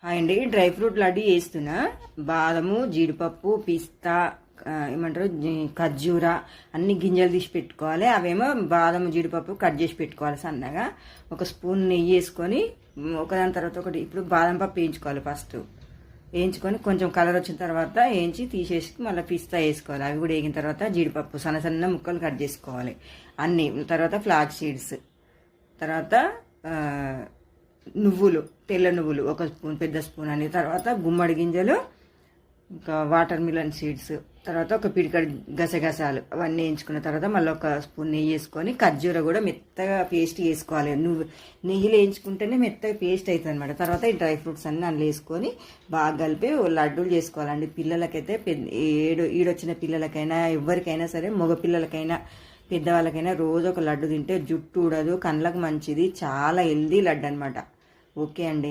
Hi అండి, dry fruit laddu చేస్తున్నా. బాదము, జీడిపప్పు, పిస్తా, ఏమంటారు ఖర్జూర అన్ని గింజలు తీసి పెట్టుకోవాలి. అవేమో బాదము జీడిపప్పు కట్ చేసి పెట్టుకోవాలి సన్నగా. ఒక స్పూన్ నెయ్యి వేసుకొని ఒకదాని తర్వాత ఒకటి. ఇప్పుడు బాదం పప్పు వేయించుకోవాలి. ఫస్ట్ వేయించుకొని కొంచెం కలర్ వచ్చిన తర్వాత వేయించి తీసేసి మళ్ళీ పిస్తా వేసుకోవాలి. అవి కూడా వేగిన తర్వాత జీడిపప్పు సన్న సన్న ముక్కలు కట్ చేసుకోవాలి అన్ని. తర్వాత ఫ్లాక్ సీడ్స్, తర్వాత నువ్వులు, తెల్ల నువ్వులు ఒక స్పూన్, పెద్ద స్పూన్ అని. తర్వాత గుమ్మడి గింజలు, ఇంకా వాటర్ మిలన్ సీడ్స్, తర్వాత ఒక పిడికడ గసగసాలు అవన్నీ వేయించుకున్న తర్వాత మళ్ళీ ఒక స్పూన్ నెయ్యి వేసుకొని ఖర్జూర కూడా మెత్తగా పేస్ట్ వేసుకోవాలి. నెయ్యిలో వేయించుకుంటేనే మెత్తగా పేస్ట్ అవుతుంది అనమాట. తర్వాత ఈ డ్రై ఫ్రూట్స్ అన్నీ అందులో వేసుకొని బాగా కలిపి లడ్డూలు చేసుకోవాలండి. పిల్లలకైతే ఈడొచ్చిన పిల్లలకైనా ఎవరికైనా సరే, మగ పిల్లలకైనా పెద్దవాళ్ళకైనా రోజు ఒక లడ్డు తింటే జుట్టు ఊడదు, కళ్ళకు మంచిది, చాలా హెల్దీ లడ్డు అనమాట. ఓకే అండి.